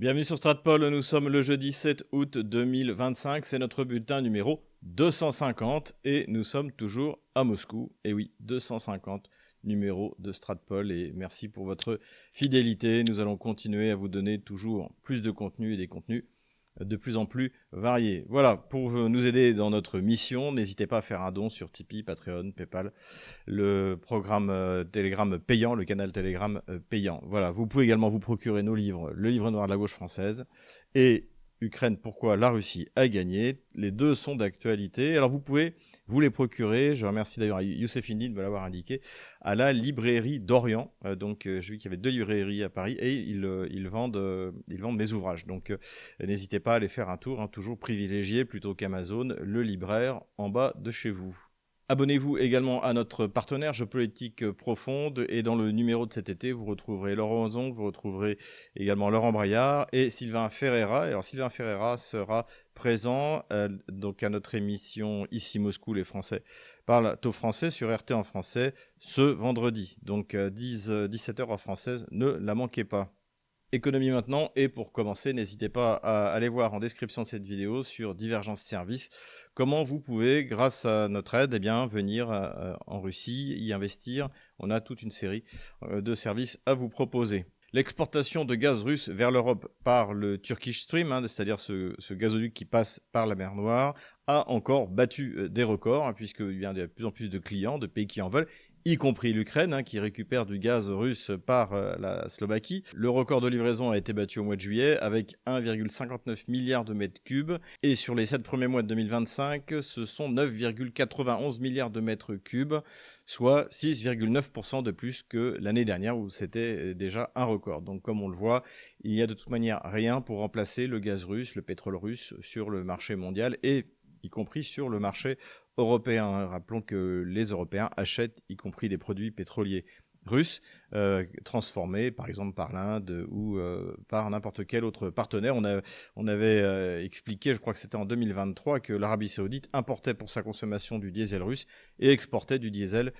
Bienvenue sur Stratpol, nous sommes le jeudi 7 août 2025, c'est notre bulletin numéro 250 et nous sommes toujours à Moscou. Et oui, 250 numéros de Stratpol et merci pour votre fidélité. Nous allons continuer à vous donner toujours plus de contenu et des contenus de plus en plus variés. Voilà, pour nous aider dans notre mission, n'hésitez pas à faire un don sur Tipeee, Patreon, Paypal, le programme Telegram payant, le canal Telegram payant. Voilà, vous pouvez également vous procurer nos livres, le livre noir de la gauche française et Ukraine, pourquoi la Russie a gagné. Les deux sont d'actualité. Alors vous pouvez vous les procurer, je remercie d'ailleurs Youssef Indy de me l'avoir indiqué, à la librairie d'Orient. J'ai vu qu'il y avait 2 librairies à Paris et ils vendent mes ouvrages. Donc n'hésitez pas à aller faire un tour, toujours privilégié plutôt qu'Amazon, le libraire en bas de chez vous. Abonnez-vous également à notre partenaire Géopolitique Profonde et dans le numéro de cet été, vous retrouverez Laurent Ozon, vous retrouverez également Laurent Braillard et Sylvain Ferreira. Alors Sylvain Ferreira sera présent donc à notre émission Ici Moscou, les Français parlent au français sur RT en français ce vendredi. Donc 17h en française, ne la manquez pas. Économie maintenant, et pour commencer, n'hésitez pas à aller voir en description de cette vidéo sur Divergence Service comment vous pouvez, grâce à notre aide, venir en Russie, y investir. On a toute une série de services à vous proposer. L'exportation de gaz russe vers l'Europe par le Turkish Stream, c'est-à-dire ce gazoduc qui passe par la mer Noire, a encore battu des records, puisqu'il y a de plus en plus de clients, de pays qui en veulent, y compris l'Ukraine, qui récupère du gaz russe par la Slovaquie. Le record de livraison a été battu au mois de juillet avec 1,59 milliard de mètres cubes. Et sur les 7 premiers mois de 2025, ce sont 9,91 milliards de mètres cubes, soit 6,9% de plus que l'année dernière où c'était déjà un record. Donc comme on le voit, il n'y a de toute manière rien pour remplacer le gaz russe, le pétrole russe sur le marché mondial et y compris sur le marché européen. Rappelons que les Européens achètent y compris des produits pétroliers russes transformés par exemple par l'Inde ou par n'importe quel autre partenaire. On avait expliqué, je crois que c'était en 2023, que l'Arabie Saoudite importait pour sa consommation du diesel russe et exportait du diesel,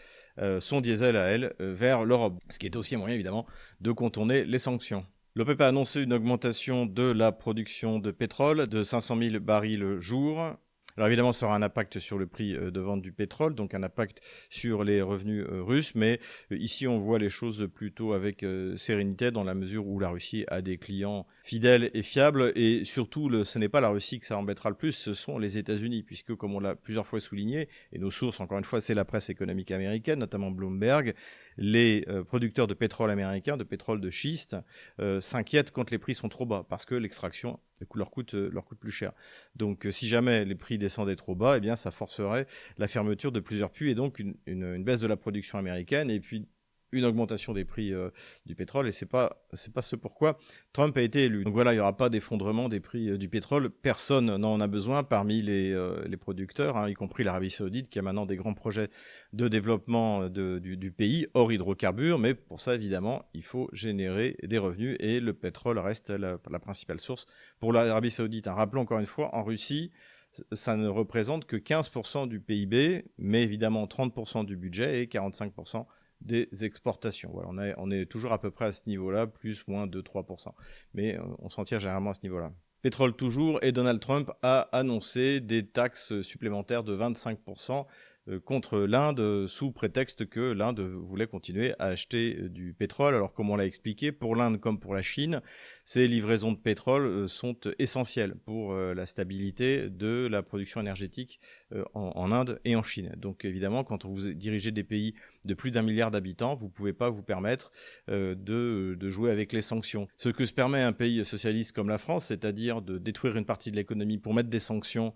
son diesel à elle, vers l'Europe. Ce qui est aussi un moyen évidemment de contourner les sanctions. L'OPEP a annoncé une augmentation de la production de pétrole de 500 000 barils jour. Alors évidemment, ça aura un impact sur le prix de vente du pétrole, donc un impact sur les revenus russes, mais ici on voit les choses plutôt avec sérénité dans la mesure où la Russie a des clients fidèles et fiables, et surtout ce n'est pas la Russie que ça embêtera le plus, ce sont les États-Unis, puisque comme on l'a plusieurs fois souligné, et nos sources encore une fois c'est la presse économique américaine, notamment Bloomberg, les producteurs de pétrole américains, de pétrole de schiste, s'inquiètent quand les prix sont trop bas, parce que l'extraction leur coûte plus cher. Donc si jamais les prix descendaient trop bas, eh bien ça forcerait la fermeture de plusieurs puits et donc une baisse de la production américaine et puis une augmentation des prix du pétrole, et c'est pas ce pourquoi Trump a été élu. Donc voilà, il n'y aura pas d'effondrement des prix du pétrole, personne n'en a besoin parmi les producteurs, y compris l'Arabie Saoudite qui a maintenant des grands projets de développement du pays hors hydrocarbures, mais pour ça évidemment il faut générer des revenus et le pétrole reste la principale source pour l'Arabie Saoudite. Rappelons encore une fois, en Russie, ça ne représente que 15% du PIB, mais évidemment 30% du budget et 45% des exportations. Voilà, on est toujours à peu près à ce niveau-là, plus, moins 2-3%. Mais on s'en tire généralement à ce niveau-là. Pétrole toujours, et Donald Trump a annoncé des taxes supplémentaires de 25% contre l'Inde sous prétexte que l'Inde voulait continuer à acheter du pétrole. Alors comme on l'a expliqué, pour l'Inde comme pour la Chine, ces livraisons de pétrole sont essentielles pour la stabilité de la production énergétique en Inde et en Chine. Donc évidemment, quand vous dirigez des pays de plus d'1 milliard d'habitants, vous ne pouvez pas vous permettre de jouer avec les sanctions. Ce que se permet un pays socialiste comme la France, c'est-à-dire de détruire une partie de l'économie pour mettre des sanctions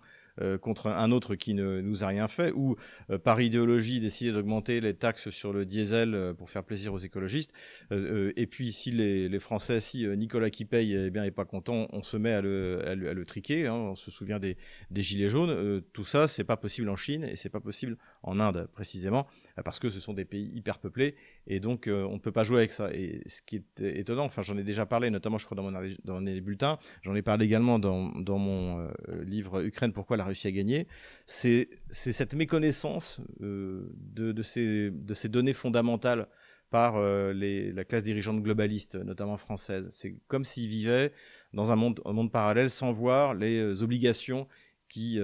contre un autre qui ne nous a rien fait, ou par idéologie décider d'augmenter les taxes sur le diesel pour faire plaisir aux écologistes. Et puis si les Français, si Nicolas qui paye n'est pas content, on se met à le triquer. On se souvient des gilets jaunes. Tout ça, c'est pas possible en Chine et c'est pas possible en Inde précisément, parce que ce sont des pays hyper peuplés et donc on ne peut pas jouer avec ça. Et ce qui est étonnant, j'en ai déjà parlé, notamment je crois dans mes bulletins, j'en ai parlé également dans mon livre Ukraine, pourquoi la Russie a gagné, c'est cette méconnaissance de ces données fondamentales par la classe dirigeante globaliste, notamment française. C'est comme s'ils vivaient dans un monde parallèle sans voir les obligations qui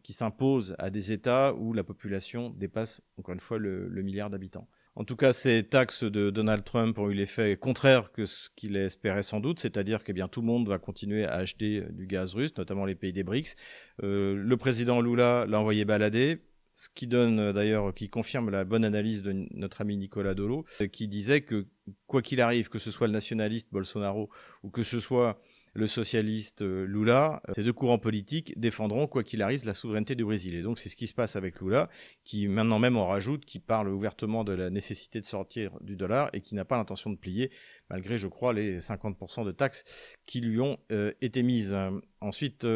s'imposent à des États où la population dépasse, encore une fois, le milliard d'habitants. En tout cas, ces taxes de Donald Trump ont eu l'effet contraire que ce qu'il espérait sans doute, c'est-à-dire que tout le monde va continuer à acheter du gaz russe, notamment les pays des BRICS. Le président Lula l'a envoyé balader, ce qui donne d'ailleurs, qui confirme la bonne analyse de notre ami Nicolas Dolo, qui disait que quoi qu'il arrive, que ce soit le nationaliste Bolsonaro ou que ce soit le socialiste Lula, ces deux courants politiques défendront, quoi qu'il arrive, la souveraineté du Brésil. Et donc c'est ce qui se passe avec Lula, qui maintenant même en rajoute, qui parle ouvertement de la nécessité de sortir du dollar et qui n'a pas l'intention de plier, malgré, je crois, les 50% de taxes qui lui ont été mises. Ensuite,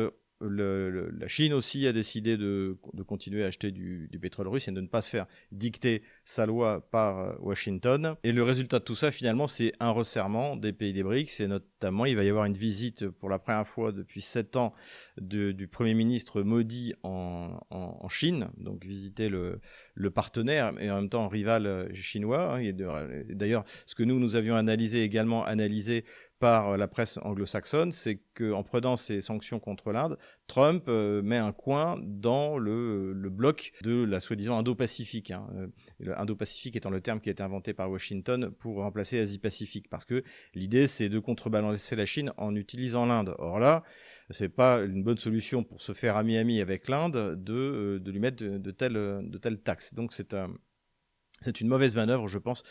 la Chine aussi a décidé de continuer à acheter du pétrole russe et de ne pas se faire dicter sa loi par Washington. Et le résultat de tout ça, finalement, c'est un resserrement des pays des BRICS. Et notamment, il va y avoir une visite pour la première fois depuis 7 ans du Premier ministre Modi en Chine, donc visiter le partenaire et en même temps rival chinois. Et d'ailleurs, ce que nous avions également analysé par la presse anglo-saxonne, c'est qu'en prenant ces sanctions contre l'Inde, Trump met un coin dans le bloc de la soi-disant Indo-Pacifique. Indo-Pacifique étant le terme qui a été inventé par Washington pour remplacer Asie-Pacifique, parce que l'idée, c'est de contrebalancer la Chine en utilisant l'Inde. Or là, c'est pas une bonne solution pour se faire ami-ami avec l'Inde de lui mettre de telles taxes. Donc c'est une mauvaise manœuvre, je pense,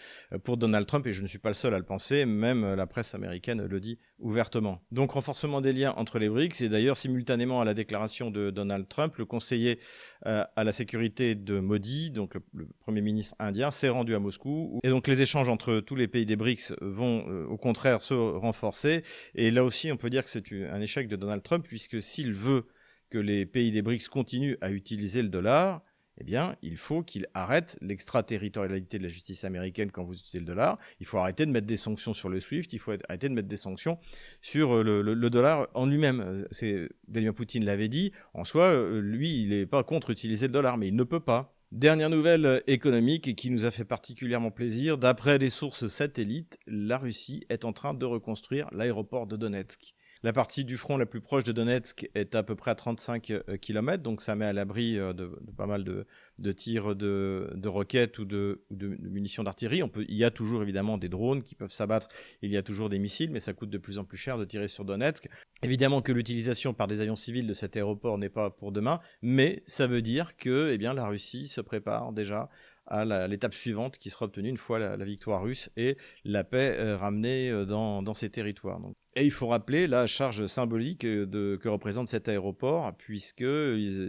pour Donald Trump, et je ne suis pas le seul à le penser, même la presse américaine le dit ouvertement. Donc renforcement des liens entre les BRICS, et d'ailleurs simultanément à la déclaration de Donald Trump, le conseiller à la sécurité de Modi, donc le Premier ministre indien, s'est rendu à Moscou, et donc les échanges entre tous les pays des BRICS vont au contraire se renforcer, et là aussi on peut dire que c'est un échec de Donald Trump, puisque s'il veut que les pays des BRICS continuent à utiliser le dollar, eh bien, il faut qu'il arrête l'extraterritorialité de la justice américaine quand vous utilisez le dollar. Il faut arrêter de mettre des sanctions sur le SWIFT. Il faut arrêter de mettre des sanctions sur le dollar en lui-même. Vladimir Poutine l'avait dit. En soi, lui, il n'est pas contre utiliser le dollar, mais il ne peut pas. Dernière nouvelle économique qui nous a fait particulièrement plaisir. D'après des sources satellites, la Russie est en train de reconstruire l'aéroport de Donetsk. La partie du front la plus proche de Donetsk est à peu près à 35 km, donc ça met à l'abri de pas mal de tirs de roquettes ou de munitions d'artillerie. Il y a toujours évidemment des drones qui peuvent s'abattre, il y a toujours des missiles, mais ça coûte de plus en plus cher de tirer sur Donetsk. Évidemment que l'utilisation par des avions civils de cet aéroport n'est pas pour demain, mais ça veut dire que la Russie se prépare déjà à l'étape suivante qui sera obtenue une fois la victoire russe et la paix ramenée dans ces territoires. Donc. Et il faut rappeler la charge symbolique que représente cet aéroport, puisque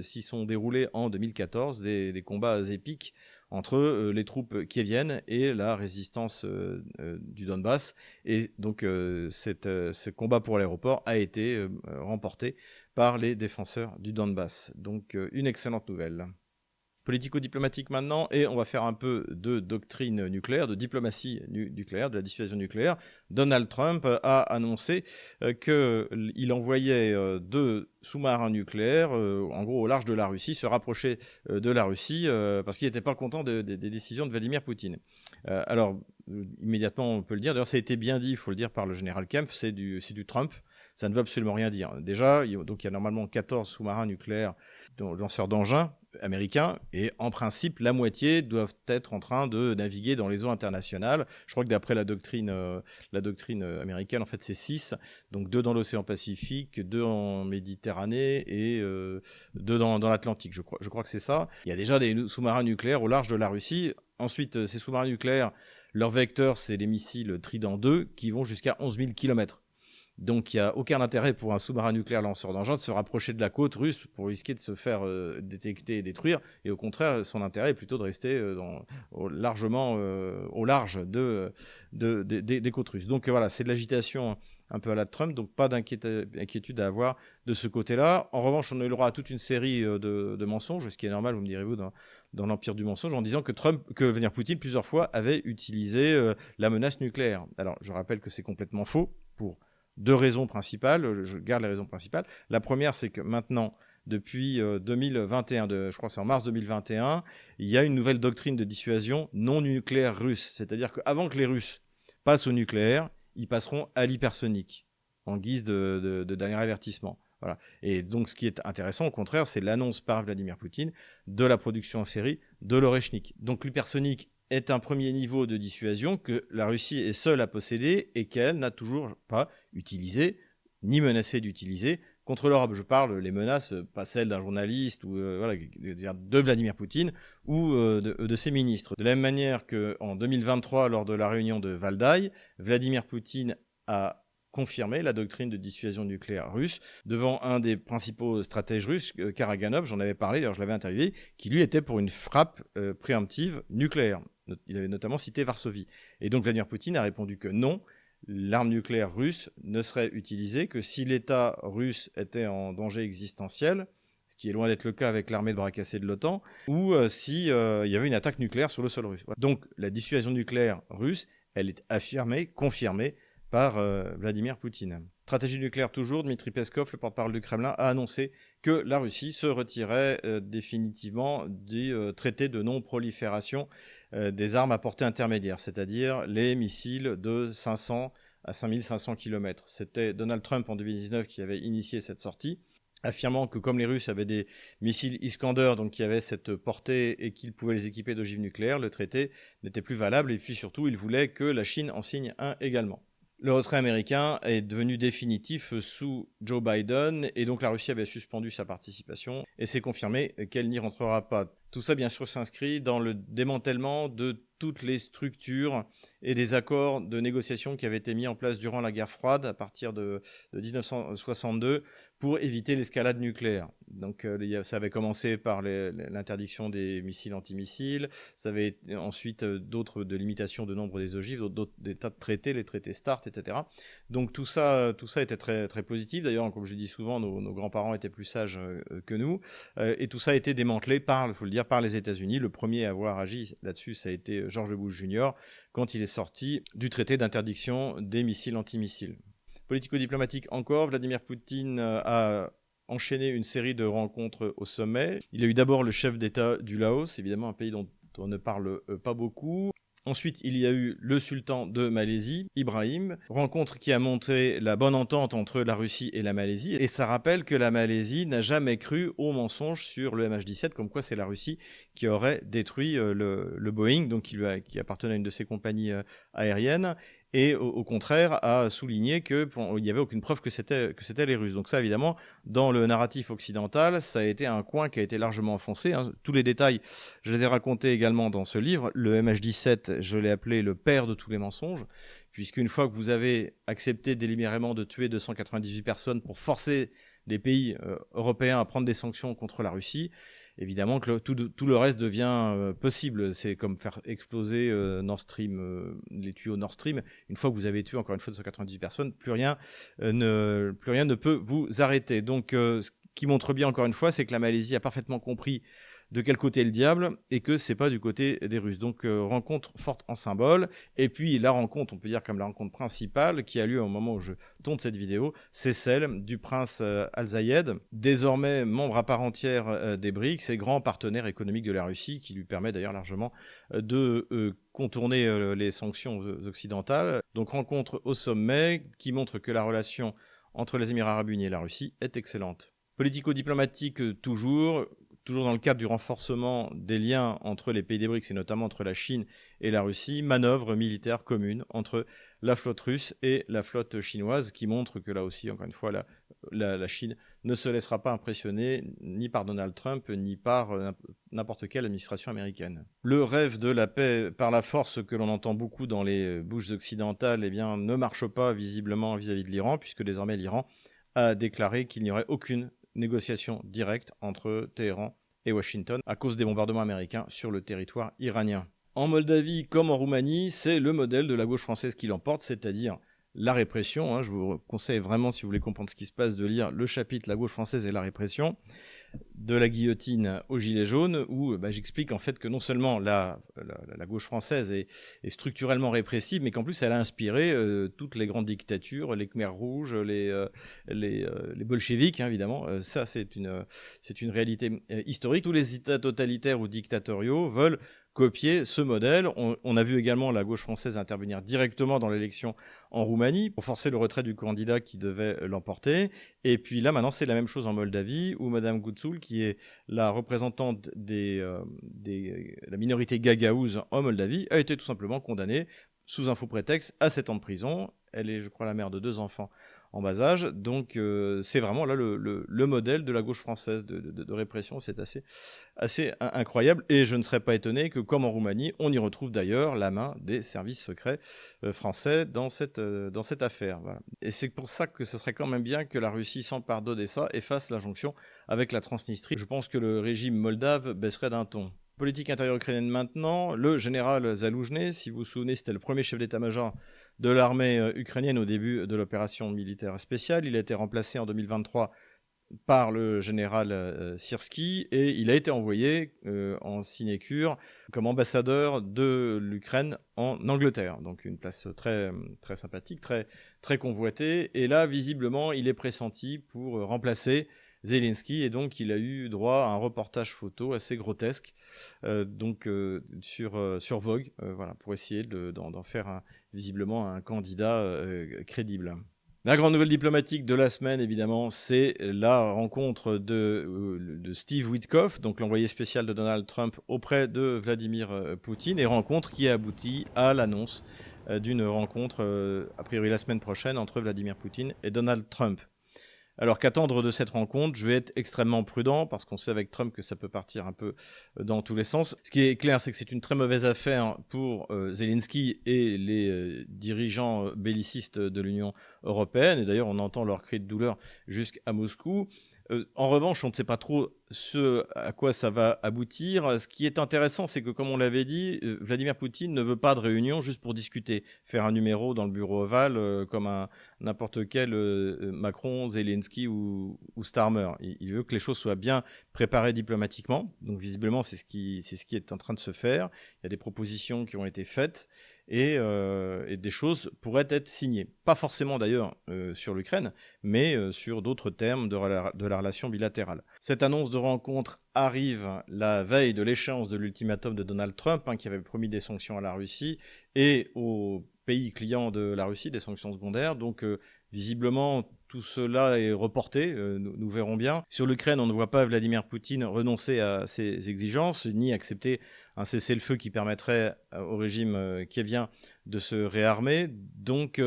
s'y sont déroulés en 2014 des combats épiques entre les troupes kieviennes et la résistance du Donbass. Et donc ce combat pour l'aéroport a été remporté par les défenseurs du Donbass. Donc une excellente nouvelle. Politico-diplomatique maintenant, et on va faire un peu de doctrine nucléaire, de diplomatie nucléaire, de la dissuasion nucléaire. Donald Trump a annoncé qu'il envoyait 2 sous-marins nucléaires, en gros au large de la Russie, se rapprocher de la Russie, parce qu'il n'était pas content des décisions de Vladimir Poutine. Alors, immédiatement, on peut le dire, d'ailleurs ça a été bien dit, il faut le dire, par le général Kempf, c'est du Trump. Ça ne veut absolument rien dire. Déjà, il y a normalement 14 sous-marins nucléaires, lanceurs d'engins américains, et en principe, la moitié doivent être en train de naviguer dans les eaux internationales. Je crois que d'après la doctrine américaine, en fait, c'est 6, donc 2 dans l'océan Pacifique, 2 en Méditerranée et 2 dans l'Atlantique. Je crois que c'est ça. Il y a déjà des sous-marins nucléaires au large de la Russie. Ensuite, ces sous-marins nucléaires, leur vecteur, c'est les missiles Trident 2 qui vont jusqu'à 11 000 km. Donc il n'y a aucun intérêt pour un sous-marin nucléaire lanceur d'engins de se rapprocher de la côte russe pour risquer de se faire détecter et détruire. Et au contraire, son intérêt est plutôt de rester largement au large des côtes russes. Donc voilà, c'est de l'agitation un peu à la Trump, donc pas d'inquiétude à avoir de ce côté-là. En revanche, on a eu le droit à toute une série de mensonges, ce qui est normal, vous me direz-vous, dans l'empire du mensonge, en disant que Vladimir Poutine, plusieurs fois, avait utilisé la menace nucléaire. Alors, je rappelle que c'est complètement faux pour 2 raisons principales. Je garde les raisons principales. La première, c'est que maintenant, depuis 2021, je crois que c'est en mars 2021, il y a une nouvelle doctrine de dissuasion non nucléaire russe. C'est-à-dire qu'avant que les Russes passent au nucléaire, ils passeront à l'hypersonique. en guise de dernier avertissement. Voilà. Et donc, ce qui est intéressant, au contraire, c'est l'annonce par Vladimir Poutine de la production en série de l'Oreshnik. Donc, l'hypersonique est un premier niveau de dissuasion que la Russie est seule à posséder et qu'elle n'a toujours pas utilisé, ni menacé d'utiliser contre l'Europe. Je parle les menaces, pas celles d'un journaliste ou voilà, de Vladimir Poutine ou de ses ministres. De la même manière qu'en 2023, lors de la réunion de Valdai, Vladimir Poutine a confirmé la doctrine de dissuasion nucléaire russe devant un des principaux stratèges russes, Karaganov, j'en avais parlé, d'ailleurs je l'avais interviewé, qui lui était pour une frappe préemptive nucléaire. Il avait notamment cité Varsovie. Et donc Vladimir Poutine a répondu que non, l'arme nucléaire russe ne serait utilisée que si l'État russe était en danger existentiel, ce qui est loin d'être le cas avec l'armée de bras cassés de l'OTAN, ou s'il y avait une attaque nucléaire sur le sol russe. Donc la dissuasion nucléaire russe, elle est affirmée, confirmée par Vladimir Poutine. Stratégie nucléaire toujours, Dmitri Peskov, le porte-parole du Kremlin, a annoncé que la Russie se retirait définitivement du traité de non-prolifération des armes à portée intermédiaire, c'est-à-dire les missiles de 500 à 5500 km. C'était Donald Trump en 2019 qui avait initié cette sortie, affirmant que comme les Russes avaient des missiles Iskander, donc qui avaient cette portée et qu'ils pouvaient les équiper d'ogives nucléaires, le traité n'était plus valable et puis surtout il voulait que la Chine en signe un également. Le retrait américain est devenu définitif sous Joe Biden et donc la Russie avait suspendu sa participation et c'est confirmé qu'elle n'y rentrera pas. Tout ça, bien sûr, s'inscrit dans le démantèlement de toutes les structures et des accords de négociation qui avaient été mis en place durant la guerre froide à partir de 1962 pour éviter l'escalade nucléaire. Donc ça avait commencé par l'interdiction des missiles antimissiles, ça avait été ensuite d'autres de limitation de nombre des ogives, des tas de traités, les traités START, etc. Donc tout ça était très, très positif. D'ailleurs, comme je dis souvent, nos grands-parents étaient plus sages que nous. Et tout ça a été démantelé il faut le dire, par les États-Unis. Le premier à avoir agi là-dessus, ça a été George Bush Jr. quand il est sorti du traité d'interdiction des missiles antimissiles. Politico-diplomatique encore, Vladimir Poutine a enchaîné une série de rencontres au sommet. Il a eu d'abord le chef d'État du Laos, évidemment un pays dont on ne parle pas beaucoup. Ensuite, il y a eu le sultan de Malaisie, Ibrahim, rencontre qui a montré la bonne entente entre la Russie et la Malaisie. Et ça rappelle que la Malaisie n'a jamais cru aux mensonges sur le MH17, comme quoi c'est la Russie qui aurait détruit le Boeing, donc qui appartenait à une de ses compagnies aériennes. Et au contraire, a souligné qu'il n'y avait aucune preuve que c'était les Russes. Donc ça, évidemment, dans le narratif occidental, ça a été un coin qui a été largement enfoncé. Hein. Tous les détails, je les ai racontés également dans ce livre. Le MH17, je l'ai appelé le père de tous les mensonges, puisqu'une fois que vous avez accepté délibérément de tuer 298 personnes pour forcer les pays européens à prendre des sanctions contre la Russie, évidemment que tout le reste devient possible. C'est comme faire exploser Nord Stream, les tuyaux Nord Stream. Une fois que vous avez tué encore une fois 298 personnes, plus rien ne peut vous arrêter. Donc ce qui montre bien encore une fois, c'est que la Malaisie a parfaitement compris de quel côté est le diable et que c'est pas du côté des Russes. Donc rencontre forte en symbole. Et puis la rencontre, on peut dire comme la rencontre principale qui a lieu au moment où je tourne cette vidéo, c'est celle du prince Al Zayed, désormais membre à part entière des BRICS et grand partenaire économique de la Russie, qui lui permet d'ailleurs largement de contourner les sanctions occidentales. Donc rencontre au sommet qui montre que la relation entre les Émirats arabes unis et la Russie est excellente. Politico-diplomatique toujours dans le cadre du renforcement des liens entre les pays des BRICS et notamment entre la Chine et la Russie, manœuvre militaire commune entre la flotte russe et la flotte chinoise qui montre que là aussi, encore une fois, la Chine ne se laissera pas impressionner ni par Donald Trump ni par n'importe quelle administration américaine. Le rêve de la paix par la force que l'on entend beaucoup dans les bouches occidentales, eh bien, ne marche pas visiblement vis-à-vis de l'Iran, puisque désormais l'Iran a déclaré qu'il n'y aurait aucune négociation directe entre Téhéran et Washington à cause des bombardements américains sur le territoire iranien. En Moldavie comme en Roumanie, c'est le modèle de la gauche française qui l'emporte, c'est-à-dire la répression. Je vous conseille vraiment, si vous voulez comprendre ce qui se passe, de lire le chapitre « La gauche française et la répression ». de la guillotine aux Gilets jaunes, où j'explique en fait que non seulement la gauche française est structurellement répressive, mais qu'en plus elle a inspiré toutes les grandes dictatures, les Khmers rouges, les bolcheviks, hein, évidemment. Ça, c'est une réalité historique. Tous les États totalitaires ou dictatoriaux veulent copier ce modèle. On a vu également la gauche française intervenir directement dans l'élection en Roumanie pour forcer le retrait du candidat qui devait l'emporter. Et puis là, maintenant, c'est la même chose en Moldavie, où Madame Gutzul, qui est la représentante la minorité gagaouze en Moldavie, a été tout simplement condamnée sous un faux prétexte à 7 ans de prison. Elle est, je crois, la mère de 2 enfants en bas âge. Donc, c'est vraiment là le modèle de la gauche française de répression. C'est assez incroyable. Et je ne serais pas étonné que, comme en Roumanie, on y retrouve d'ailleurs la main des services secrets français dans cette affaire. Voilà. Et c'est pour ça que ce serait quand même bien que la Russie s'empare d'Odessa et fasse la jonction avec la Transnistrie. Je pense que le régime moldave baisserait d'un ton. Politique intérieure ukrainienne maintenant, le général Zaloujny, si vous vous souvenez, c'était le premier chef d'état-major de l'armée ukrainienne au début de l'opération militaire spéciale. Il a été remplacé en 2023 par le général Syrski et il a été envoyé en sinécure comme ambassadeur de l'Ukraine en Angleterre. Donc une place très, très sympathique, très, très convoitée. Et là, visiblement, il est pressenti pour remplacer Zelensky et donc il a eu droit à un reportage photo assez grotesque sur Vogue voilà, pour essayer d'en faire visiblement un candidat crédible. La grande nouvelle diplomatique de la semaine, évidemment, c'est la rencontre de Steve Witkoff, donc l'envoyé spécial de Donald Trump auprès de Vladimir Poutine, et rencontre qui a abouti à l'annonce d'une rencontre, a priori la semaine prochaine, entre Vladimir Poutine et Donald Trump. Alors qu'attendre de cette rencontre? Je vais être extrêmement prudent parce qu'on sait avec Trump que ça peut partir un peu dans tous les sens. Ce qui est clair, c'est que c'est une très mauvaise affaire pour Zelensky et les dirigeants bellicistes de l'Union européenne. Et d'ailleurs, on entend leurs cris de douleur jusqu'à Moscou. En revanche, on ne sait pas trop ce à quoi ça va aboutir. Ce qui est intéressant, c'est que, comme on l'avait dit, Vladimir Poutine ne veut pas de réunion juste pour discuter, faire un numéro dans le bureau ovale comme n'importe quel Macron, Zelensky ou Starmer. Il veut que les choses soient bien préparées diplomatiquement. Donc, visiblement, c'est ce qui est en train de se faire. Il y a des propositions qui ont été faites et des choses pourraient être signées. Pas forcément d'ailleurs sur l'Ukraine, mais sur d'autres termes de la relation bilatérale. Cette annonce de rencontre arrive la veille de l'échéance de l'ultimatum de Donald Trump, qui avait promis des sanctions à la Russie et aux pays clients de la Russie, des sanctions secondaires. Donc, visiblement, tout cela est reporté, nous verrons bien. Sur l'Ukraine, on ne voit pas Vladimir Poutine renoncer à ses exigences, ni accepter un cessez-le-feu qui permettrait au régime kievien de se réarmer. Donc,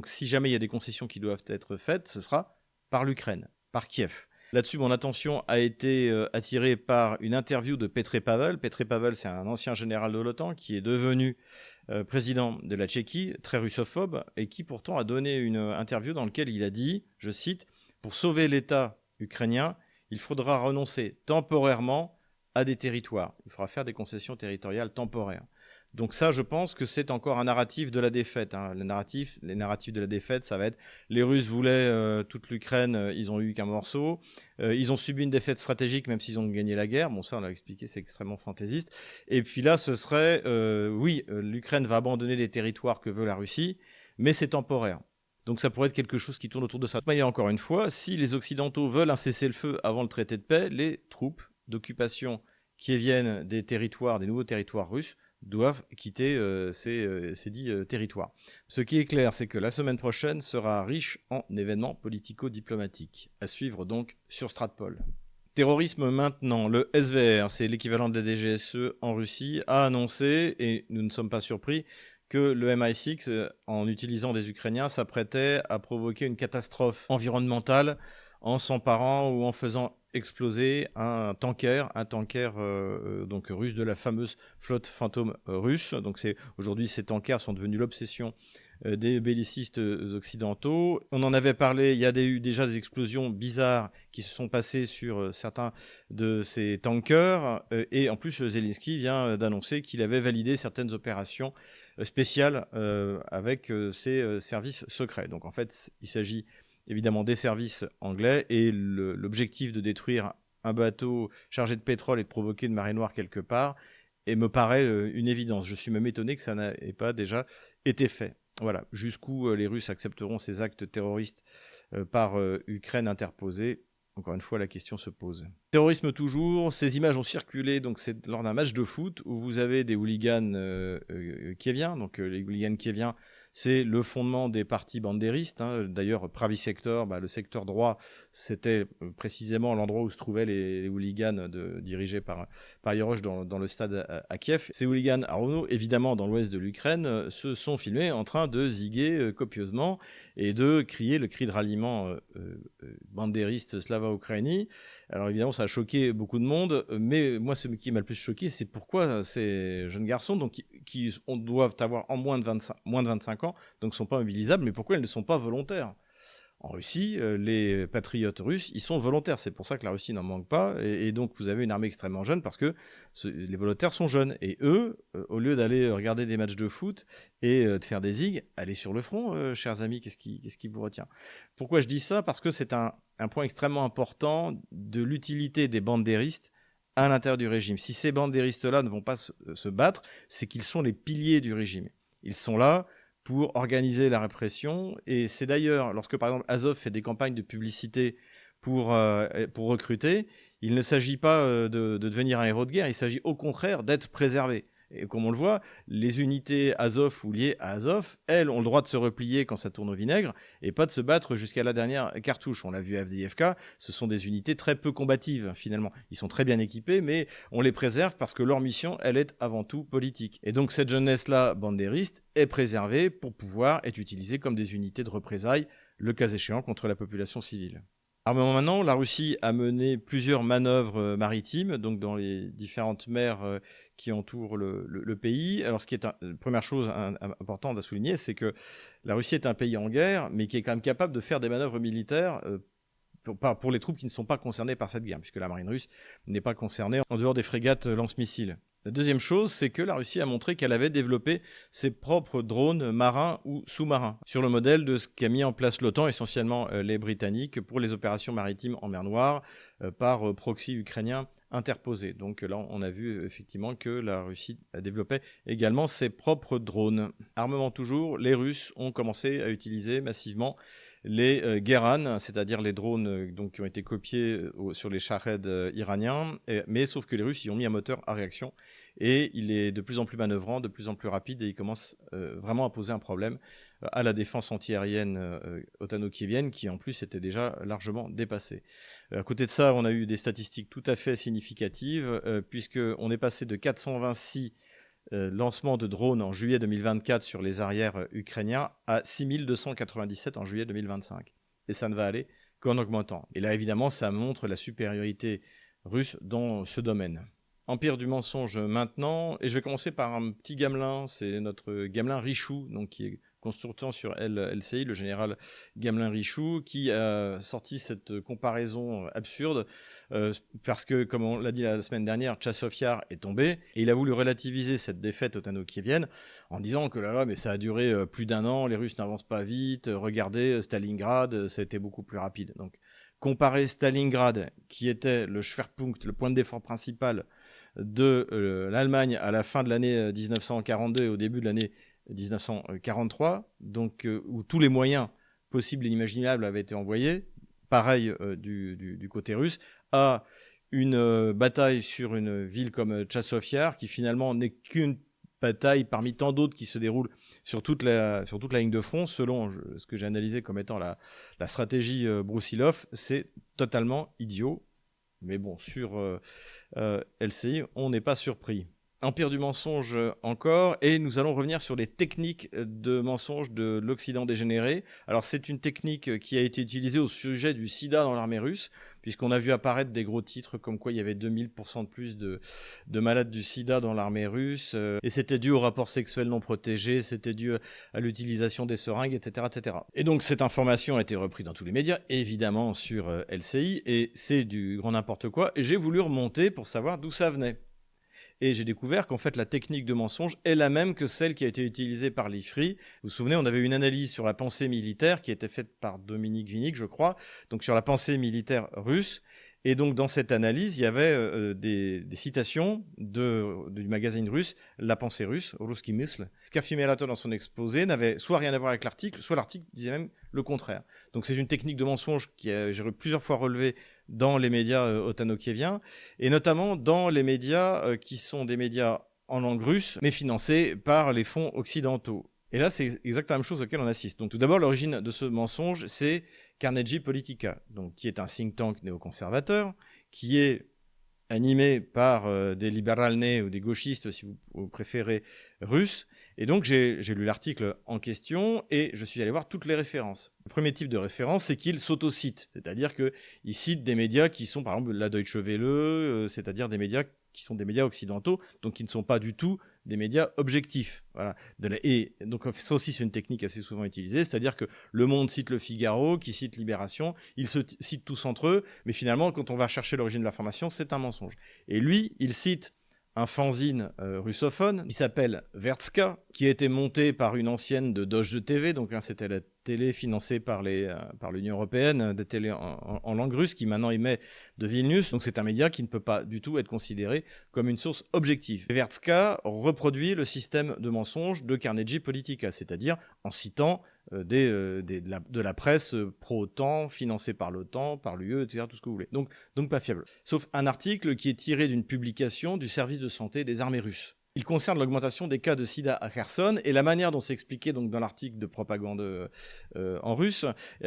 si jamais il y a des concessions qui doivent être faites, ce sera par l'Ukraine, par Kiev. Là-dessus, mon attention a été attirée par une interview de Petr Pavel. Petr Pavel, c'est un ancien général de l'OTAN qui est devenu président de la Tchéquie, très russophobe, et qui pourtant a donné une interview dans laquelle il a dit, je cite, « Pour sauver l'État ukrainien, il faudra renoncer temporairement à des territoires. Il faudra faire des concessions territoriales temporaires. » Donc ça, je pense que c'est encore un narratif de la défaite. Les narratifs de la défaite, ça va être les Russes voulaient toute l'Ukraine, ils ont eu qu'un morceau. Ils ont subi une défaite stratégique, même s'ils ont gagné la guerre. Bon, ça, on l'a expliqué, c'est extrêmement fantaisiste. Et puis là, ce serait, l'Ukraine va abandonner les territoires que veut la Russie, mais c'est temporaire. Donc ça pourrait être quelque chose qui tourne autour de ça. Mais encore une fois, si les Occidentaux veulent un cessez-le-feu avant le traité de paix, les troupes d'occupation qui viennent des nouveaux territoires russes, doivent quitter ces dits territoires. Ce qui est clair, c'est que la semaine prochaine sera riche en événements politico-diplomatiques. À suivre donc sur Stratpol. Terrorisme maintenant, le SVR, c'est l'équivalent de la DGSE en Russie, a annoncé, et nous ne sommes pas surpris, que le MI6, en utilisant des Ukrainiens, s'apprêtait à provoquer une catastrophe environnementale en s'emparant ou en faisant exploser un tanker donc russe de la fameuse flotte fantôme russe. Donc aujourd'hui, ces tankers sont devenus l'obsession des bellicistes occidentaux. On en avait parlé, il y a eu déjà des explosions bizarres qui se sont passées sur certains de ces tankers. Et en plus, Zelensky vient d'annoncer qu'il avait validé certaines opérations spéciales avec ses services secrets. Donc en fait, il s'agit évidemment des services anglais et l'objectif de détruire un bateau chargé de pétrole et de provoquer une marée noire quelque part, et me paraît une évidence. Je suis même étonné que ça n'ait pas déjà été fait. Voilà, jusqu'où les Russes accepteront ces actes terroristes par Ukraine interposée. Encore une fois, la question se pose. Terrorisme toujours, ces images ont circulé, donc c'est lors d'un match de foot où vous avez des hooligans kieviens. Donc les hooligans kieviens, c'est le fondement des partis bandéristes. Hein. D'ailleurs, Pravi Sector, le secteur droit, c'était précisément l'endroit où se trouvaient les hooligans dirigés par Yarosh dans le stade à Kiev. Ces hooligans à Rovno, évidemment dans l'ouest de l'Ukraine, se sont filmés en train de ziguer copieusement et de crier le cri de ralliement bandériste Slava Ukraini. Alors évidemment, ça a choqué beaucoup de monde, mais moi, ce qui m'a le plus choqué, c'est pourquoi ces jeunes garçons, donc, qui doivent avoir en moins de 25 ans, donc ne sont pas mobilisables, mais pourquoi ils ne sont pas volontaires ? En Russie, les patriotes russes, ils sont volontaires. C'est pour ça que la Russie n'en manque pas. Et donc, vous avez une armée extrêmement jeune parce que les volontaires sont jeunes. Et eux, au lieu d'aller regarder des matchs de foot et de faire des zigues, allez sur le front, chers amis. Qu'est-ce qui vous retient ? Pourquoi je dis ça ? Parce que c'est un point extrêmement important de l'utilité des bandéristes à l'intérieur du régime. Si ces bandéristes-là ne vont pas se battre, c'est qu'ils sont les piliers du régime. Ils sont là pour organiser la répression. Et c'est d'ailleurs, lorsque par exemple Azov fait des campagnes de publicité pour recruter, il ne s'agit pas de devenir un héros de guerre, il s'agit au contraire d'être préservé. Et comme on le voit, les unités Azov ou liées à Azov, elles ont le droit de se replier quand ça tourne au vinaigre et pas de se battre jusqu'à la dernière cartouche. On l'a vu à Avdiivka, ce sont des unités très peu combatives finalement. Ils sont très bien équipés, mais on les préserve parce que leur mission, elle est avant tout politique. Et donc cette jeunesse-là, bandériste, est préservée pour pouvoir être utilisée comme des unités de représailles, le cas échéant, contre la population civile. Alors maintenant, la Russie a mené plusieurs manœuvres maritimes, donc dans les différentes mers qui entourent le pays. Alors, ce qui est première chose importante à souligner, c'est que la Russie est un pays en guerre, mais qui est quand même capable de faire des manœuvres militaires pour les troupes qui ne sont pas concernées par cette guerre, puisque la marine russe n'est pas concernée en dehors des frégates lance-missiles. La deuxième chose, c'est que la Russie a montré qu'elle avait développé ses propres drones marins ou sous-marins, sur le modèle de ce qu'a mis en place l'OTAN, essentiellement les Britanniques, pour les opérations maritimes en mer Noire, par proxy ukrainien interposé. Donc là, on a vu effectivement que la Russie développait également ses propres drones. Armement toujours, les Russes ont commencé à utiliser massivement les Geran, c'est-à-dire les drones qui ont été copiés sur les Shahed iraniens, mais sauf que les Russes y ont mis un moteur à réaction et il est de plus en plus manœuvrant, de plus en plus rapide et il commence vraiment à poser un problème à la défense antiaérienne otano-kievienne qui en plus était déjà largement dépassée. À côté de ça, on a eu des statistiques tout à fait significatives puisqu'on est passé de 426 lancement de drones en juillet 2024 sur les arrières ukrainiens à 6297 en juillet 2025. Et ça ne va aller qu'en augmentant. Et là, évidemment, ça montre la supériorité russe dans ce domaine. Empire du mensonge maintenant, et je vais commencer par un petit gamelin, c'est notre gamelin Richou, donc qui est constructeur sur LCI, le général Gamelin-Richou, qui a sorti cette comparaison absurde parce que, comme on l'a dit la semaine dernière, Tchassov Yar est tombé et il a voulu relativiser cette défaite otano-kievienne en disant que là, mais ça a duré plus d'un an, les Russes n'avancent pas vite, regardez, Stalingrad, ça a été beaucoup plus rapide. Donc, comparer Stalingrad, qui était le Schwerpunkt, le point de d'effort principal de l'Allemagne à la fin de l'année 1942 et au début de l'année 1943, donc où tous les moyens possibles et inimaginables avaient été envoyés, pareil du côté russe, à une bataille sur une ville comme Tchassov Yar, qui finalement n'est qu'une bataille parmi tant d'autres qui se déroulent sur toute la ligne de front, selon ce que j'ai analysé comme étant la stratégie Broussilov. C'est totalement idiot. Mais bon, sur LCI, on n'est pas surpris. Empire du mensonge encore, et nous allons revenir sur les techniques de mensonge de l'Occident dégénéré. Alors c'est une technique qui a été utilisée au sujet du sida dans l'armée russe, puisqu'on a vu apparaître des gros titres comme quoi il y avait 2000% de plus de malades du sida dans l'armée russe, et c'était dû au rapport sexuel non protégé, c'était dû à l'utilisation des seringues, etc., etc. Et donc cette information a été reprise dans tous les médias, évidemment sur LCI, et c'est du grand n'importe quoi, et j'ai voulu remonter pour savoir d'où ça venait. Et j'ai découvert qu'en fait, la technique de mensonge est la même que celle qui a été utilisée par l'IFRI. Vous vous souvenez, on avait une analyse sur la pensée militaire qui était faite par Dominique Winnig, je crois, donc sur la pensée militaire russe. Et donc, dans cette analyse, il y avait des citations du magazine russe La Pensée russe, Russki Mysl. Ce qu'a fait Melato dans son exposé n'avait soit rien à voir avec l'article, soit l'article disait même le contraire. Donc, c'est une technique de mensonge que j'ai plusieurs fois relevée dans les médias otano-kieviens, et notamment dans les médias qui sont des médias en langue russe, mais financés par les fonds occidentaux. Et là, c'est exactement la même chose auquel on assiste. Donc, tout d'abord, l'origine de ce mensonge, c'est Carnegie Politica, donc, qui est un think tank néoconservateur, qui est animé par des liberalnais ou des gauchistes, si vous préférez, russes. Et donc, j'ai lu l'article en question et je suis allé voir toutes les références. Le premier type de référence, c'est qu'il s'autocite, c'est-à-dire qu'il cite des médias qui sont, par exemple, la Deutsche Welle, c'est-à-dire des médias qui sont des médias occidentaux, donc qui ne sont pas du tout des médias objectifs. Voilà. Et donc ça aussi, c'est une technique assez souvent utilisée, c'est-à-dire que Le Monde cite Le Figaro, qui cite Libération, ils se citent tous entre eux, mais finalement, quand on va chercher l'origine de l'information, c'est un mensonge. Et lui, il cite un fanzine russophone qui s'appelle Vertska, qui a été monté par une ancienne de Doge TV, donc c'était la télé financée par l'Union européenne, des télés en langue russe, qui maintenant émet de Vilnius. Donc c'est un média qui ne peut pas du tout être considéré comme une source objective. Vertska reproduit le système de mensonge de Carnegie Politica, c'est-à-dire en citant de la presse pro-OTAN, financée par l'OTAN, par l'UE, etc., tout ce que vous voulez. Donc pas fiable. Sauf un article qui est tiré d'une publication du service de santé des armées russes. Il concerne l'augmentation des cas de sida à Kherson, et la manière dont c'est expliqué donc, dans l'article de propagande en russe,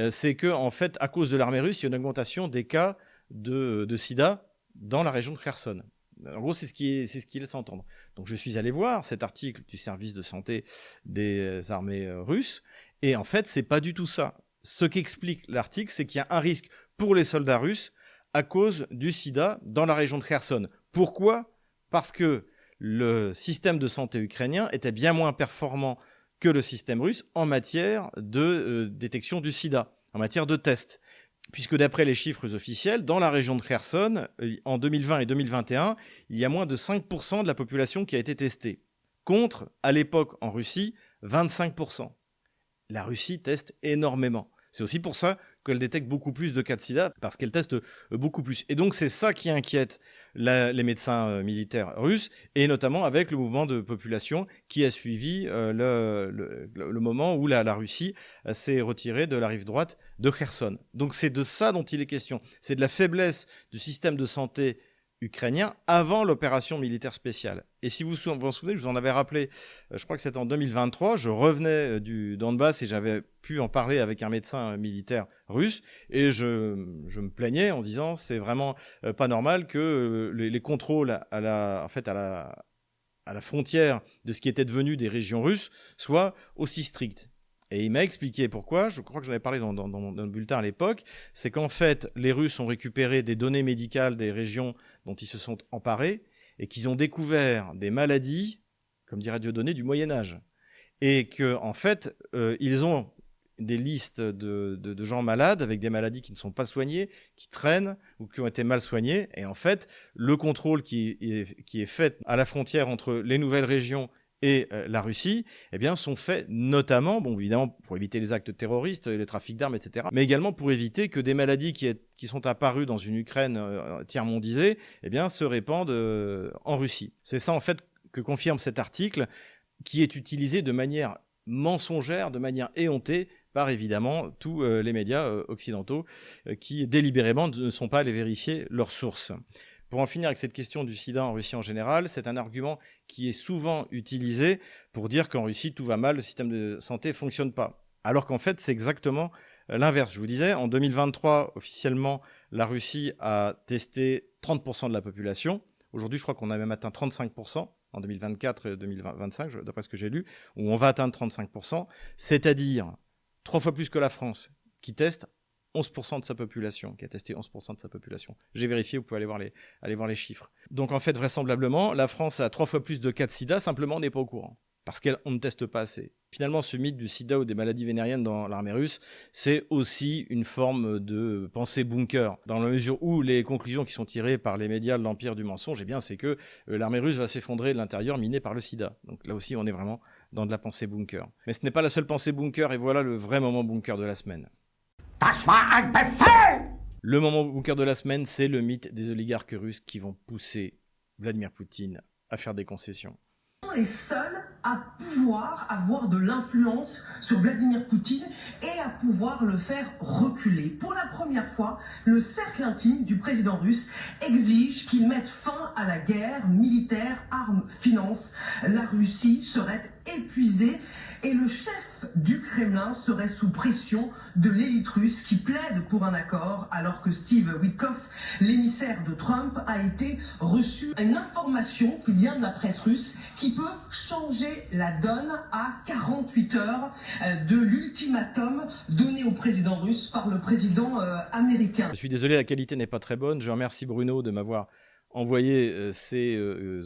c'est que en fait, à cause de l'armée russe, il y a une augmentation des cas de sida dans la région de Kherson. En gros, c'est ce qui laisse entendre. Donc je suis allé voir cet article du service de santé des armées russes, et en fait, c'est pas du tout ça. Ce qu'explique l'article, c'est qu'il y a un risque pour les soldats russes à cause du sida dans la région de Kherson. Pourquoi ? Parce que le système de santé ukrainien était bien moins performant que le système russe en matière de détection du sida, en matière de tests. Puisque d'après les chiffres officiels, dans la région de Kherson, en 2020 et 2021, il y a moins de 5% de la population qui a été testée. Contre, à l'époque en Russie, 25%. La Russie teste énormément. C'est aussi pour ça qu'elle détecte beaucoup plus de cas de sida, parce qu'elle teste beaucoup plus. Et donc c'est ça qui inquiète les médecins militaires russes, et notamment avec le mouvement de population qui a suivi le moment où la Russie s'est retirée de la rive droite de Kherson. Donc c'est de ça dont il est question. C'est de la faiblesse du système de santé ukrainien avant l'opération militaire spéciale. Et si vous vous souvenez, je vous en avais rappelé, je crois que c'était en 2023, je revenais du Donbass et j'avais pu en parler avec un médecin militaire russe, et je me plaignais en disant c'est vraiment pas normal que les contrôles à la frontière de ce qui était devenu des régions russes soient aussi stricts. Et il m'a expliqué pourquoi, je crois que j'en avais parlé dans le bulletin à l'époque, c'est qu'en fait, les Russes ont récupéré des données médicales des régions dont ils se sont emparés, et qu'ils ont découvert des maladies, comme dirait Dieudonné, du Moyen-Âge. Et qu'en fait, ils ont des listes de gens malades avec des maladies qui ne sont pas soignées, qui traînent ou qui ont été mal soignées. Et en fait, le contrôle qui est fait à la frontière entre les nouvelles régions et la Russie, eh bien, sont faits notamment, bon, évidemment, pour éviter les actes terroristes, les trafics d'armes, etc., mais également pour éviter que des maladies qui sont apparues dans une Ukraine tiers-mondisée, eh bien, se répandent en Russie. C'est ça, en fait, que confirme cet article, qui est utilisé de manière mensongère, de manière éhontée, par évidemment tous les médias occidentaux qui délibérément ne sont pas allés vérifier leurs sources. Pour en finir avec cette question du sida en Russie en général, c'est un argument qui est souvent utilisé pour dire qu'en Russie tout va mal, le système de santé ne fonctionne pas. Alors qu'en fait c'est exactement l'inverse. Je vous disais, en 2023, officiellement, la Russie a testé 30% de la population. Aujourd'hui, je crois qu'on a même atteint 35%. En 2024 et 2025, d'après ce que j'ai lu, où on va atteindre 35%, c'est-à-dire 3 fois plus que la France, qui teste 11% de sa population, qui a testé 11% de sa population. J'ai vérifié, vous pouvez aller voir les chiffres. Donc en fait, vraisemblablement, la France a 3 fois plus de cas de sida, simplement on n'est pas au courant, parce qu'on ne teste pas assez. Finalement, ce mythe du sida ou des maladies vénériennes dans l'armée russe, c'est aussi une forme de pensée bunker, dans la mesure où les conclusions qui sont tirées par les médias de l'empire du mensonge, eh bien, c'est que l'armée russe va s'effondrer de l'intérieur, minée par le sida. Donc là aussi, on est vraiment dans de la pensée bunker. Mais ce n'est pas la seule pensée bunker, et voilà le vrai moment bunker de la semaine. Das war ein Befehl! Le moment bunker de la semaine, c'est le mythe des oligarques russes qui vont pousser Vladimir Poutine à faire des concessions. Les seuls à pouvoir avoir de l'influence sur Vladimir Poutine et à pouvoir le faire reculer. Pour la première fois, le cercle intime du président russe exige qu'il mette fin à la guerre militaire, armes, finances. La Russie serait épuisée et le chef du Kremlin serait sous pression de l'élite russe qui plaide pour un accord alors que Steve Witkoff, l'émissaire de Trump, a été reçu une information qui vient de la presse russe qui peut changer la donne à 48 heures de l'ultimatum donné au président russe par le président américain. Je suis désolé, la qualité n'est pas très bonne. Je remercie Bruno de m'avoir envoyé ces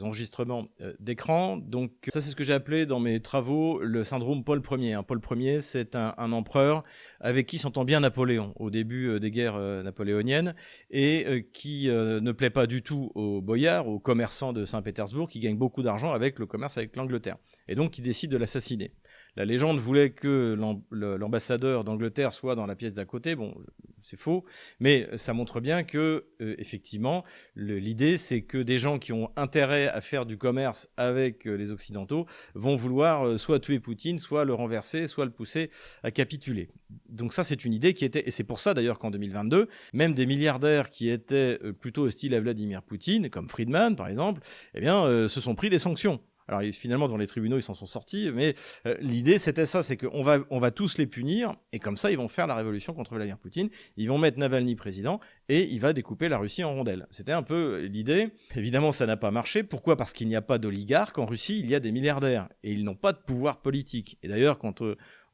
enregistrements d'écran. Donc ça, c'est ce que j'ai appelé dans mes travaux le syndrome Paul Ier. Paul Ier, c'est un empereur avec qui s'entend bien Napoléon au début des guerres napoléoniennes et qui ne plaît pas du tout aux boyards, aux commerçants de Saint-Pétersbourg qui gagnent beaucoup d'argent avec le commerce avec l'Angleterre et donc qui décide de l'assassiner. La légende voulait que l'ambassadeur d'Angleterre soit dans la pièce d'à côté. Bon, c'est faux, mais ça montre bien que, effectivement, l'idée, c'est que des gens qui ont intérêt à faire du commerce avec les Occidentaux vont vouloir soit tuer Poutine, soit le renverser, soit le pousser à capituler. Donc ça, c'est une idée qui était... Et c'est pour ça, d'ailleurs, qu'en 2022, même des milliardaires qui étaient plutôt hostiles à Vladimir Poutine, comme Friedman, par exemple, eh bien, se sont pris des sanctions. Alors finalement, dans les tribunaux, ils s'en sont sortis, mais l'idée, c'était ça, c'est qu'on va tous les punir, et comme ça, ils vont faire la révolution contre Vladimir Poutine, ils vont mettre Navalny président, et il va découper la Russie en rondelles. C'était un peu l'idée. Évidemment, ça n'a pas marché. Pourquoi ? Parce qu'il n'y a pas d'oligarques. En Russie, il y a des milliardaires, et ils n'ont pas de pouvoir politique. Et d'ailleurs, quand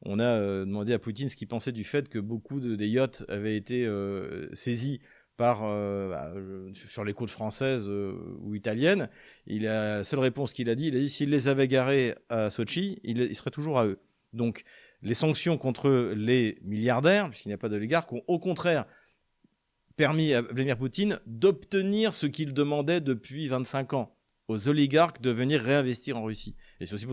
on a demandé à Poutine ce qu'il pensait du fait que beaucoup des yachts avaient été saisis sur les côtes françaises ou italiennes, la seule réponse qu'il a dit s'il les avait garés à Sochi, il serait toujours à eux. Donc les sanctions contre les milliardaires, puisqu'il n'y a pas d'oligarques, ont au contraire permis à Vladimir Poutine d'obtenir ce qu'il demandait depuis 25 ans, aux oligarques de venir réinvestir en Russie. Et c'est aussi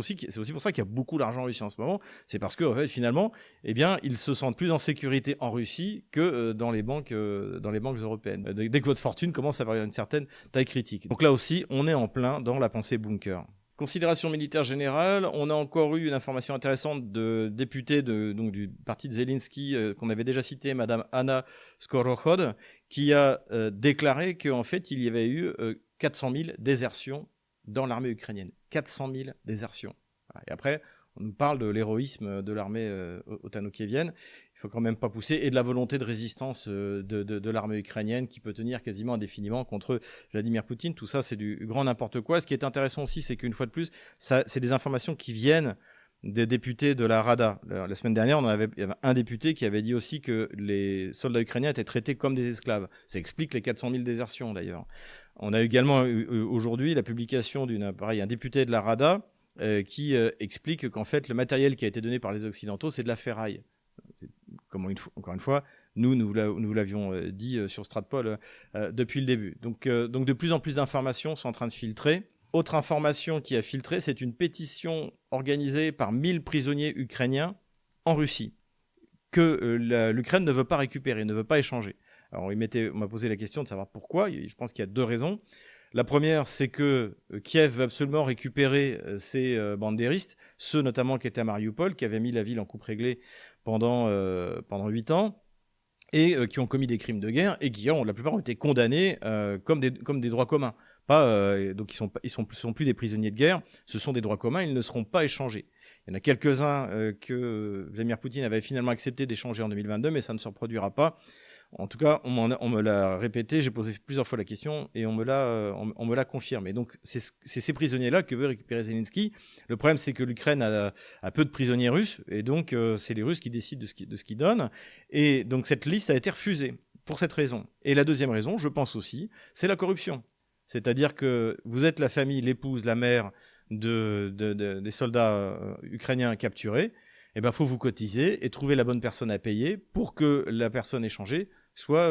pour ça qu'il y a beaucoup d'argent en Russie en ce moment. C'est parce que en fait, finalement, eh bien, ils se sentent plus en sécurité en Russie que dans les banques européennes. Dès que votre fortune commence à avoir une certaine taille critique. Donc là aussi, on est en plein dans la pensée bunker. Considération militaire générale, on a encore eu une information intéressante de députée du parti de Zelensky qu'on avait déjà cité, Madame Anna Skorokhod, qui a déclaré qu'en fait, il y avait eu 400 000 désertions dans l'armée ukrainienne. 400 000 désertions. Voilà. Et après, on nous parle de l'héroïsme de l'armée otano-kievienne. Il faut quand même pas pousser, et de la volonté de résistance de l'armée ukrainienne qui peut tenir quasiment indéfiniment contre Vladimir Poutine. Tout ça, c'est du grand n'importe quoi. Ce qui est intéressant aussi, c'est qu'une fois de plus, c'est des informations qui viennent des députés de la Rada. La semaine dernière, il y avait un député qui avait dit aussi que les soldats ukrainiens étaient traités comme des esclaves. Ça explique les 400 000 désertions, d'ailleurs. On a également eu aujourd'hui la publication un député de la Rada qui explique qu'en fait, le matériel qui a été donné par les Occidentaux, c'est de la ferraille. Encore une fois, nous l'avions dit sur Stratpol depuis le début. Donc de plus en plus d'informations sont en train de filtrer. Autre information qui a filtré, c'est une pétition organisée par 1000 prisonniers ukrainiens en Russie que l'Ukraine ne veut pas récupérer, ne veut pas échanger. Alors on m'a posé la question de savoir pourquoi. Je pense qu'il y a deux raisons. La première, c'est que Kiev veut absolument récupérer ces bandéristes, ceux notamment qui étaient à Mariupol, qui avaient mis la ville en coupe réglée pendant 8 ans, et qui ont commis des crimes de guerre, et qui la plupart ont été condamnés comme des droits communs. Donc ils sont plus des prisonniers de guerre, ce sont des droits communs, ils ne seront pas échangés. Il y en a quelques-uns que Vladimir Poutine avait finalement accepté d'échanger en 2022, mais ça ne se reproduira pas. En tout cas, on me l'a répété, j'ai posé plusieurs fois la question et on me l'a confirmé. Donc, c'est ces prisonniers-là que veut récupérer Zelensky. Le problème, c'est que l'Ukraine a peu de prisonniers russes et donc c'est les Russes qui décident de ce qu'ils donnent. Et donc, cette liste a été refusée pour cette raison. Et la deuxième raison, je pense aussi, c'est la corruption. C'est-à-dire que vous êtes la famille, l'épouse, la mère des soldats ukrainiens capturés. Eh ben, faut vous cotiser et trouver la bonne personne à payer pour que la personne échangée soit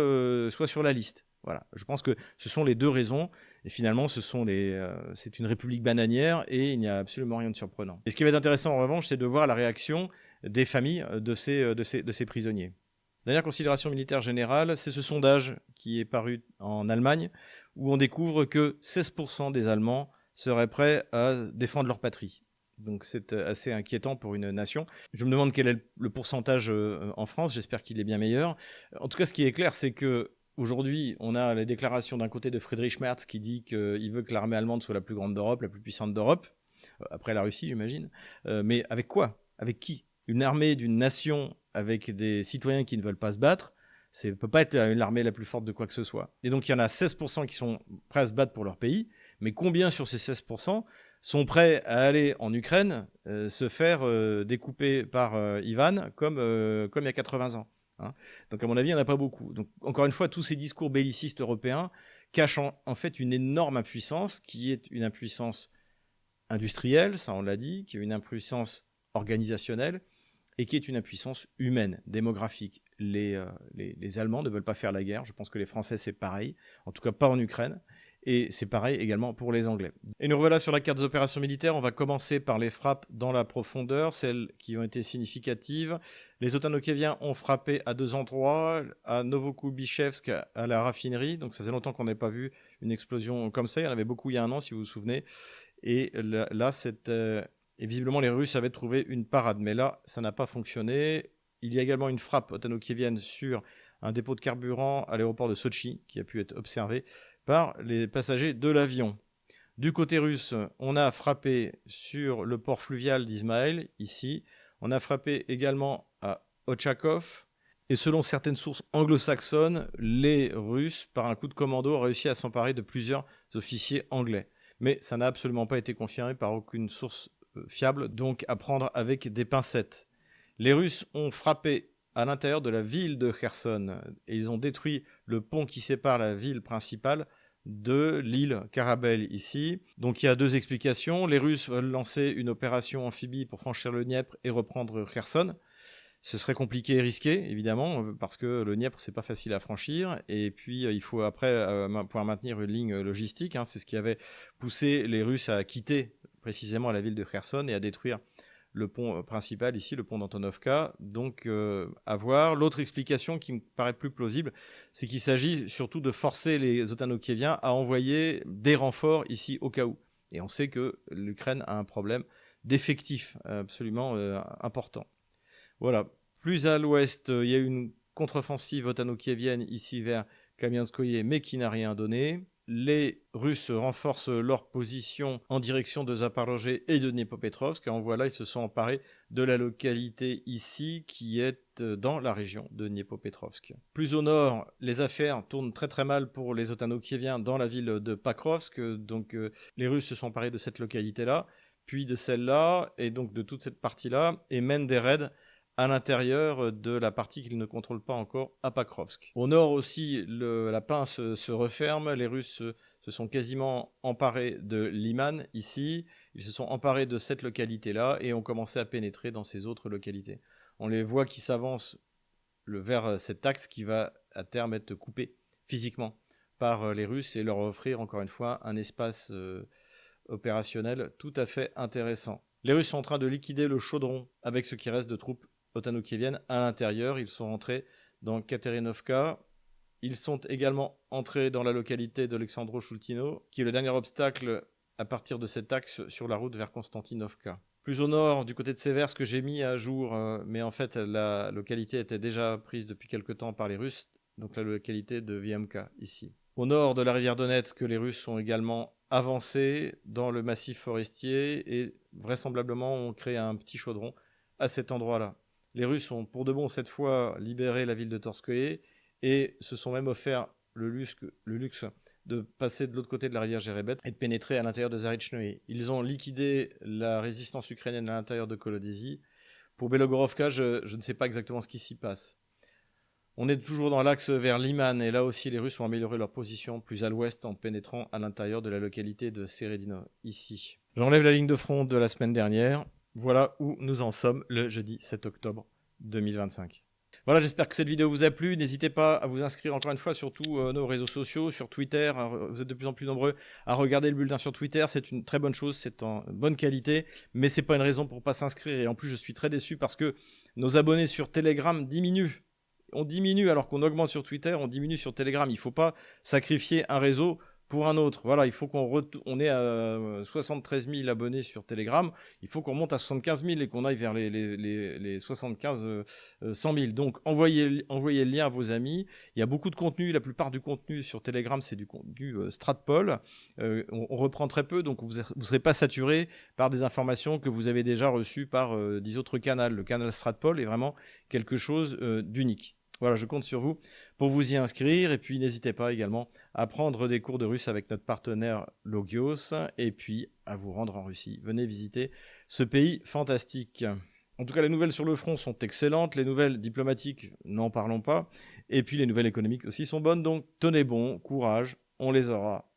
sur la liste. Voilà. Je pense que ce sont les deux raisons. Et finalement, c'est une république bananière et il n'y a absolument rien de surprenant. Et ce qui va être intéressant, en revanche, c'est de voir la réaction des familles de ces prisonniers. Dernière considération militaire générale, c'est ce sondage qui est paru en Allemagne, où on découvre que 16% des Allemands seraient prêts à défendre leur patrie. Donc c'est assez inquiétant pour une nation. Je me demande quel est le pourcentage en France, j'espère qu'il est bien meilleur. En tout cas, ce qui est clair, c'est que aujourd'hui, on a la déclaration d'un côté de Friedrich Merz qui dit qu'il veut que l'armée allemande soit la plus grande d'Europe, la plus puissante d'Europe, après la Russie, j'imagine. Mais avec quoi? Avec qui? Une armée d'une nation avec des citoyens qui ne veulent pas se battre, ça ne peut pas être l'armée la plus forte de quoi que ce soit. Et donc il y en a 16% qui sont prêts à se battre pour leur pays, mais combien sur ces 16% sont prêts à aller en Ukraine se faire découper par Ivan comme il y a 80 ans, hein. Donc à mon avis, il n'y en a pas beaucoup. Donc encore une fois, tous ces discours bellicistes européens cachent en fait une énorme impuissance qui est une impuissance industrielle, ça on l'a dit, qui est une impuissance organisationnelle et qui est une impuissance humaine, démographique. Les Allemands ne veulent pas faire la guerre, je pense que les Français c'est pareil, en tout cas pas en Ukraine, et c'est pareil également pour les Anglais. Et nous revoilà sur la carte des opérations militaires, on va commencer par les frappes dans la profondeur, celles qui ont été significatives. Les Otano-Kieviens ont frappé à 2 endroits, à Novokubichevsk, à la raffinerie, donc ça faisait longtemps qu'on n'avait pas vu une explosion comme ça, il y en avait beaucoup il y a un an si vous vous souvenez, et là et visiblement, les Russes avaient trouvé une parade. Mais là, ça n'a pas fonctionné. Il y a également une frappe otano-kievienne sur un dépôt de carburant à l'aéroport de Sochi, qui a pu être observé par les passagers de l'avion. Du côté russe, on a frappé sur le port fluvial d'Izmaïl, ici. On a frappé également à Ochakov. Et selon certaines sources anglo-saxonnes, les Russes, par un coup de commando, ont réussi à s'emparer de plusieurs officiers anglais. Mais ça n'a absolument pas été confirmé par aucune source fiable, donc à prendre avec des pincettes. Les Russes ont frappé à l'intérieur de la ville de Kherson et ils ont détruit le pont qui sépare la ville principale de l'île Karabel ici. Donc il y a 2 explications. Les Russes veulent lancer une opération amphibie pour franchir le Dniepr et reprendre Kherson. Ce serait compliqué et risqué, évidemment, parce que le Dniepr, c'est pas facile à franchir. Et puis, il faut après pouvoir maintenir une ligne logistique, hein. C'est ce qui avait poussé les Russes à quitter précisément la ville de Kherson et à détruire le pont principal ici, le pont d'Antonovka. Donc, à voir. L'autre explication qui me paraît plus plausible, c'est qu'il s'agit surtout de forcer les Otano-Kieviens à envoyer des renforts ici au cas où. Et on sait que l'Ukraine a un problème d'effectifs absolument important. Voilà. Plus à l'ouest, il y a eu une contre-offensive otano-kievienne ici vers Kamianskoye, mais qui n'a rien donné. Les Russes renforcent leur position en direction de Zaporozhye et de Dniepopetrovsk. En voilà, ils se sont emparés de la localité ici, qui est dans la région de Dniepopetrovsk. Plus au nord, les affaires tournent très très mal pour les otano-kieviens dans la ville de Pakrovsk. Donc les Russes se sont emparés de cette localité-là, puis de celle-là, et donc de toute cette partie-là, et mènent des raids à l'intérieur de la partie qu'ils ne contrôlent pas encore à Pakrovsk. Au nord aussi, la pince se referme. Les Russes se sont quasiment emparés de Liman, ici. Ils se sont emparés de cette localité-là et ont commencé à pénétrer dans ces autres localités. On les voit qui s'avancent vers cet axe qui va à terme être coupé physiquement par les Russes et leur offrir encore une fois un espace opérationnel tout à fait intéressant. Les Russes sont en train de liquider le chaudron avec ce qui reste de troupes otano-kieviennes à l'intérieur. Ils sont rentrés dans Katerinovka. Ils sont également entrés dans la localité d'Alexandro-Shultino, qui est le dernier obstacle à partir de cet axe sur la route vers Konstantinovka. Plus au nord, du côté de Seversk, que j'ai mis à jour, mais en fait la localité était déjà prise depuis quelque temps par les Russes, donc la localité de Vyamka, ici. Au nord de la rivière Donetsk, les Russes ont également avancé dans le massif forestier et vraisemblablement ont créé un petit chaudron à cet endroit-là. Les Russes ont pour de bon cette fois libéré la ville de Torskoye et se sont même offert le luxe de passer de l'autre côté de la rivière Jerebet et de pénétrer à l'intérieur de Zarychnoye. Ils ont liquidé la résistance ukrainienne à l'intérieur de Kolodezi. Pour Belogorovka, je ne sais pas exactement ce qui s'y passe. On est toujours dans l'axe vers Liman et là aussi les Russes ont amélioré leur position plus à l'ouest en pénétrant à l'intérieur de la localité de Seredino, ici. J'enlève la ligne de front de la semaine dernière. Voilà où nous en sommes le jeudi 7 octobre 2025. Voilà, j'espère que cette vidéo vous a plu. N'hésitez pas à vous inscrire encore une fois sur tous nos réseaux sociaux, sur Twitter. Vous êtes de plus en plus nombreux à regarder le bulletin sur Twitter. C'est une très bonne chose, c'est en bonne qualité, mais c'est pas une raison pour pas s'inscrire. Et en plus, je suis très déçu parce que nos abonnés sur Telegram diminuent. on diminue alors qu'on augmente sur Twitter, on diminue sur Telegram. Il ne faut pas sacrifier un réseau pour un autre. Voilà, il faut on est à 73 000 abonnés sur Telegram, il faut qu'on monte à 75 000 et qu'on aille vers les 75 100 000. Donc envoyez le lien à vos amis. Il y a beaucoup de contenu, la plupart du contenu sur Telegram, c'est du contenu Stratpol. On reprend très peu, donc vous ne serez pas saturé par des informations que vous avez déjà reçues par 10 autres canaux. Le canal Stratpol est vraiment quelque chose d'unique. Voilà, je compte sur vous pour vous y inscrire. Et puis, n'hésitez pas également à prendre des cours de russe avec notre partenaire Logios et puis à vous rendre en Russie. Venez visiter ce pays fantastique. En tout cas, les nouvelles sur le front sont excellentes. Les nouvelles diplomatiques, n'en parlons pas. Et puis, les nouvelles économiques aussi sont bonnes. Donc, tenez bon, courage, on les aura.